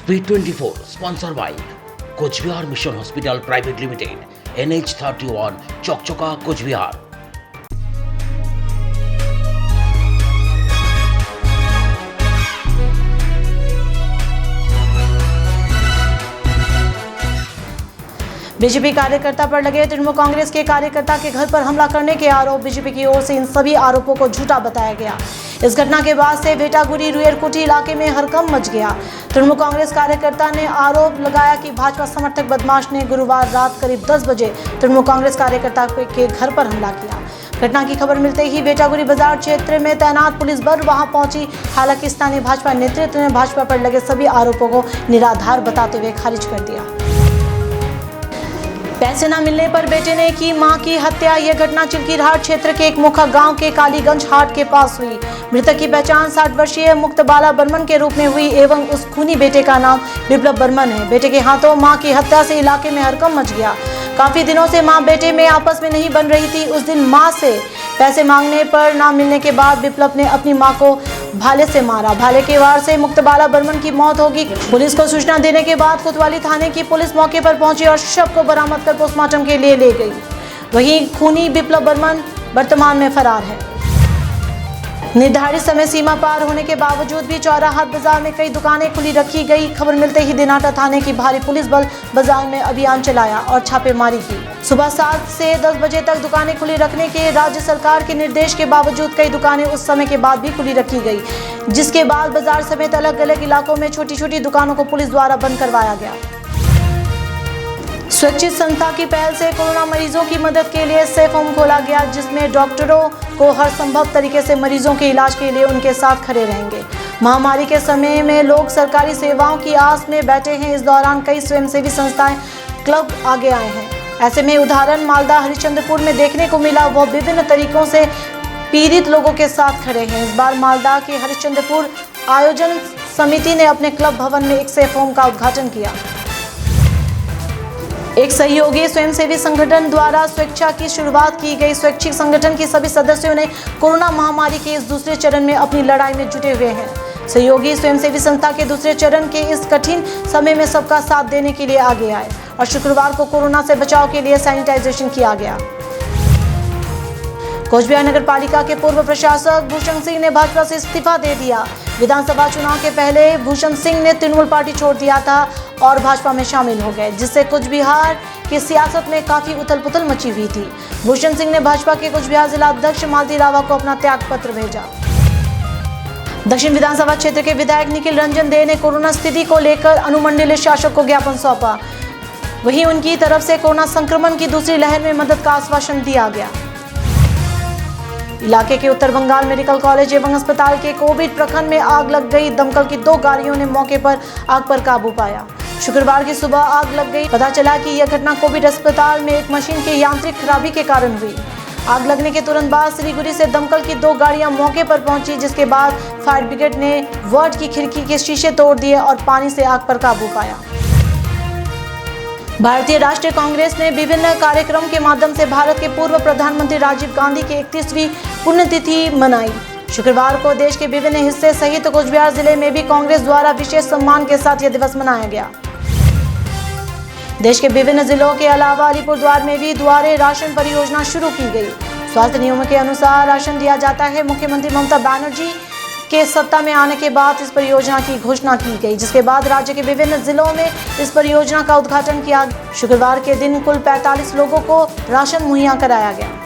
B24 sponsor by Coachbihar Mission Hospital Private Limited, NH31, Chokchoka, Coachbihar। BJP कार्यकर्ता पर लगे तृणमूल कांग्रेस के कार्यकर्ता के घर पर हमला करने के आरोप। बीजेपी की ओर से इन सभी आरोपों को झूठा बताया गया। इस घटना के बाद से भेटागुड़ी रुएरकोटी इलाके में हड़कंप मच गया। तृणमूल कांग्रेस कार्यकर्ता ने आरोप लगाया कि भाजपा समर्थक बदमाश ने गुरुवार रात करीब 10 बजे तृणमूल कांग्रेस कार्यकर्ता के घर पर हमला किया। घटना की खबर मिलते ही भेटागुड़ी बाजार क्षेत्र में तैनात पुलिस बल वहां पहुंची। हालांकि स्थानीय भाजपा नेतृत्व ने भाजपा पर लगे सभी आरोपों को निराधार बताते हुए खारिज कर दिया। पैसे न मिलने पर बेटे ने की मां की हत्या। यह घटना चिल्कीरहाट क्षेत्र के एक मुखा गांव के कालीगंज हाट के पास हुई। मृतक की पहचान 60 वर्षीय मुक्तबाला बर्मन के रूप में हुई एवं उस खूनी बेटे का नाम विप्लव बर्मन है। बेटे के हाथों मां की हत्या से इलाके में हड़कंप मच गया। काफी दिनों से मां बेटे में आपस में नहीं बन रही थी। उस दिन मां से पैसे मांगने पर न मिलने के बाद विप्लव ने अपनी मां को भाले से मारा। भाले के वार से मुक्तबाला बर्मन की मौत होगी। पुलिस को सूचना देने के बाद कोतवाली थाने की पुलिस मौके पर पहुंची और शव को बरामद कर पोस्टमार्टम के लिए ले गई। वहीं खूनी विप्लव बर्मन वर्तमान में फरार है। निर्धारित समय सीमा पार होने के बावजूद भी चौराहा बाजार में कई दुकानें खुली रखी गई। खबर मिलते ही दिनाटा थाने की भारी पुलिस बल बाजार में अभियान चलाया और छापेमारी की। सुबह 7 से 10 बजे तक दुकानें खुली रखने के राज्य सरकार के निर्देश के बावजूद कई दुकानें उस समय के बाद भी खुली रखी गई, जिसके बाद बाजार समेत अलग अलग इलाकों में छोटी छोटी दुकानों को पुलिस द्वारा बंद करवाया गया। स्वैच्छिक संस्था की पहल से कोरोना मरीजों की मदद के लिए सेफ होम खोला गया, जिसमें डॉक्टरों को हर संभव तरीके से मरीजों के इलाज के लिए उनके साथ खड़े रहेंगे। महामारी के समय में लोग सरकारी सेवाओं की आस में बैठे हैं। इस दौरान कई स्वयंसेवी संस्थाएं, क्लब आगे आए हैं। ऐसे में उदाहरण मालदा हरिश्चंद्रपुर में देखने को मिला। वह विभिन्न तरीकों से पीड़ित लोगों के साथ खड़े हैं। इस बार मालदा के हरिश्चंद्रपुर आयोजन समिति ने अपने क्लब भवन में एक सेफ होम का उद्घाटन किया। एक सहयोगी स्वयंसेवी संगठन द्वारा स्वेच्छा की शुरुआत की गई। स्वैच्छिक संगठन के सभी सदस्यों ने कोरोना महामारी के इस दूसरे चरण में अपनी लड़ाई में जुटे हुए हैं। सहयोगी स्वयंसेवी संस्था के दूसरे चरण के इस कठिन समय में सबका साथ देने के लिए आगे आए और शुक्रवार को कोरोना से बचाव के लिए सैनिटाइजेशन किया गया। कोचबिहार नगर पालिका के पूर्व प्रशासक भूषण सिंह ने भाजपा से इस्तीफा दे दिया। विधानसभा चुनाव के पहले भूषण सिंह ने तृणमूल पार्टी छोड़ दिया था और भाजपा में शामिल हो गए, जिससे कोचबिहार की सियासत में काफी उथल पुथल मची हुई थी। भूषण सिंह ने भाजपा के कोचबिहार जिला अध्यक्ष मालती रावा को अपना त्याग पत्र भेजा। दक्षिण विधानसभा क्षेत्र के विधायक निखिल रंजन दे ने कोरोना स्थिति को लेकर अनुमंडलीय शासक को ज्ञापन सौंपा। वहीं उनकी तरफ से कोरोना संक्रमण की दूसरी लहर में मदद का आश्वासन दिया गया। इलाके के उत्तर बंगाल मेडिकल कॉलेज एवं अस्पताल के कोविड प्रखंड में आग लग गई। दमकल की 2 गाड़ियों ने मौके पर आग पर काबू पाया। शुक्रवार की सुबह आग लग गई। पता चला कि यह घटना कोविड अस्पताल में एक मशीन के यांत्रिक खराबी के कारण हुई। आग लगने के तुरंत बाद सिलीगुड़ी से दमकल की 2 गाड़ियां मौके पर पहुंची, जिसके बाद फायर ब्रिगेड ने वार्ड की खिड़की के शीशे तोड़ दिए और पानी से आग पर काबू पाया। भारतीय राष्ट्रीय कांग्रेस ने विभिन्न कार्यक्रम के माध्यम से भारत के पूर्व प्रधानमंत्री राजीव गांधी की 31वीं पुण्यतिथि मनाई। शुक्रवार को देश के विभिन्न हिस्से सहित कोचबिहार जिले में भी कांग्रेस द्वारा विशेष सम्मान के साथ यह दिवस मनाया गया। देश के विभिन्न जिलों के अलावा अलीपुरद्वार में भी दुआरे राशन परियोजना शुरू की गई। स्वास्थ्य नियमों के अनुसार राशन दिया जाता है। मुख्यमंत्री ममता बनर्जी के सत्ता में आने के बाद इस परियोजना की घोषणा की गई, जिसके बाद राज्य के विभिन्न जिलों में इस परियोजना का उद्घाटन किया। शुक्रवार के दिन कुल 45 लोगों को राशन मुहैया कराया गया।